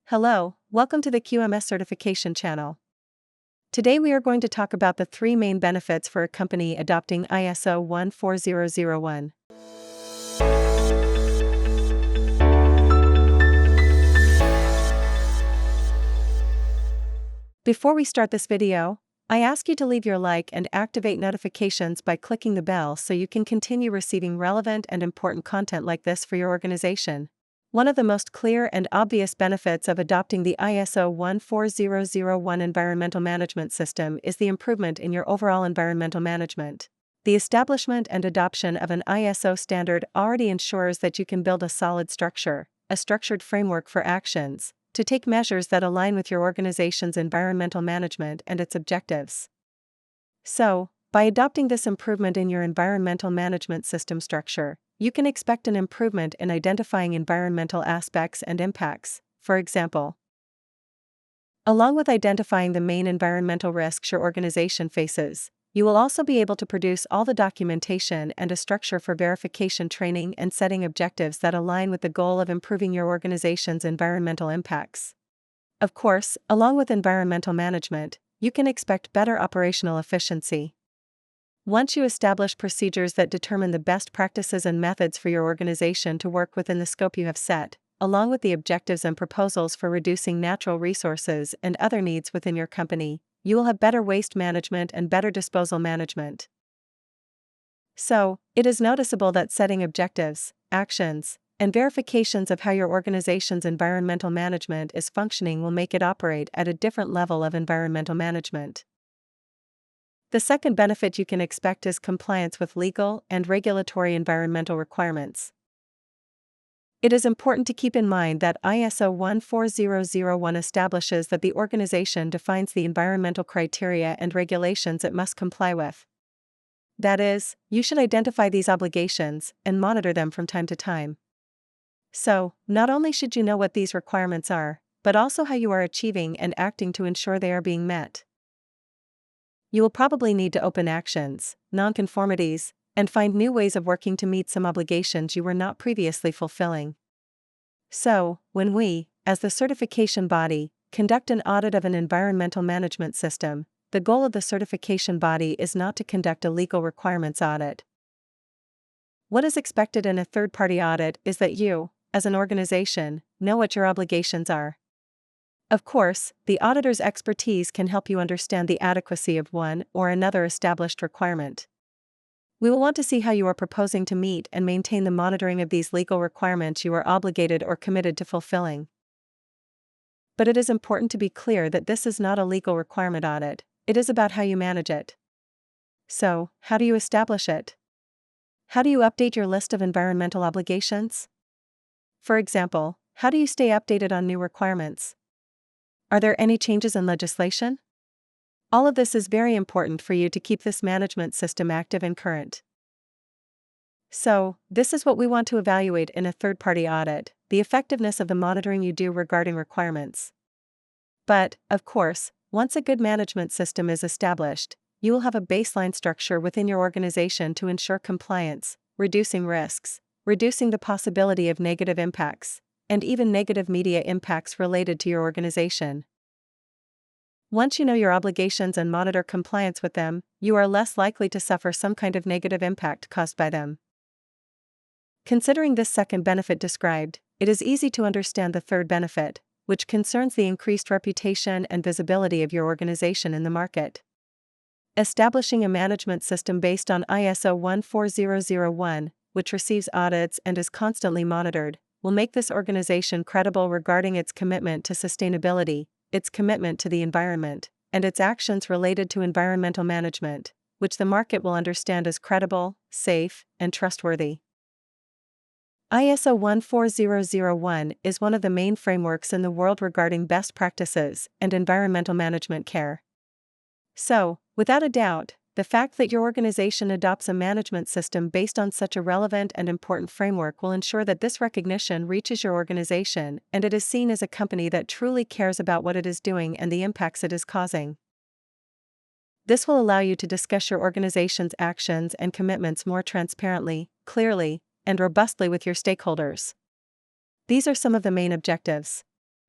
Hello, welcome to the QMS certification channel. Today we are going to talk about the three main benefits for a company adopting ISO 14001. Before we start this video, I ask you to leave your like and activate notifications by clicking the bell so you can continue receiving relevant and important content like this for your organization. One of the most clear and obvious benefits of adopting the ISO 14001 environmental management system is the improvement in your overall environmental management. The establishment and adoption of an ISO standard already ensures that you can build a solid structure, a structured framework for actions, to take measures that align with your organization's environmental management and its objectives. So, by adopting this improvement in your environmental management system structure, you can expect an improvement in identifying environmental aspects and impacts. For example, along with identifying the main environmental risks your organization faces, you will also be able to produce all the documentation and a structure for verification training and setting objectives that align with the goal of improving your organization's environmental impacts. Of course, along with environmental management, you can expect better operational efficiency. Once you establish procedures that determine the best practices and methods for your organization to work within the scope you have set, along with the objectives and proposals for reducing natural resources and other needs within your company, you will have better waste management and better disposal management. So, it is noticeable that setting objectives, actions, and verifications of how your organization's environmental management is functioning will make it operate at a different level of environmental management. The second benefit you can expect is compliance with legal and regulatory environmental requirements. It is important to keep in mind that ISO 14001 establishes that the organization defines the environmental criteria and regulations it must comply with. That is, you should identify these obligations and monitor them from time to time. So, not only should you know what these requirements are, but also how you are achieving and acting to ensure they are being met. You will probably need to open actions, nonconformities, and find new ways of working to meet some obligations you were not previously fulfilling. So, when we, as the certification body, conduct an audit of an environmental management system, the goal of the certification body is not to conduct a legal requirements audit. What is expected in a third-party audit is that you, as an organization, know what your obligations are. Of course, the auditor's expertise can help you understand the adequacy of one or another established requirement. We will want to see how you are proposing to meet and maintain the monitoring of these legal requirements you are obligated or committed to fulfilling. But it is important to be clear that this is not a legal requirement audit, it is about how you manage it. So, how do you establish it? How do you update your list of environmental obligations? For example, how do you stay updated on new requirements? Are there any changes in legislation? All of this is very important for you to keep this management system active and current. So, this is what we want to evaluate in a third-party audit, the effectiveness of the monitoring you do regarding requirements. But, of course, once a good management system is established, you will have a baseline structure within your organization to ensure compliance, reducing risks, reducing the possibility of negative impacts, and even negative media impacts related to your organization. Once you know your obligations and monitor compliance with them, you are less likely to suffer some kind of negative impact caused by them. Considering this second benefit described, it is easy to understand the third benefit, which concerns the increased reputation and visibility of your organization in the market. Establishing a management system based on ISO 14001, which receives audits and is constantly monitored, will make this organization credible regarding its commitment to sustainability, its commitment to the environment, and its actions related to environmental management, which the market will understand as credible, safe, and trustworthy. ISO 14001 is one of the main frameworks in the world regarding best practices and environmental management care. So, without a doubt, the fact that your organization adopts a management system based on such a relevant and important framework will ensure that this recognition reaches your organization and it is seen as a company that truly cares about what it is doing and the impacts it is causing. This will allow you to discuss your organization's actions and commitments more transparently, clearly, and robustly with your stakeholders. These are some of the main objectives.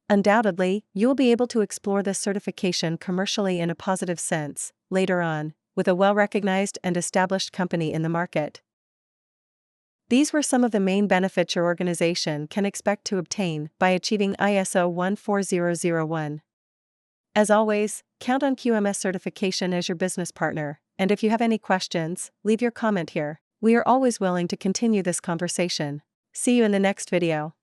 Undoubtedly, you will be able to explore this certification commercially in a positive sense, later on, with a well-recognized and established company in the market. These were some of the main benefits your organization can expect to obtain by achieving ISO 14001. As always, count on QMS certification as your business partner, and if you have any questions, leave your comment here. We are always willing to continue this conversation. See you in the next video.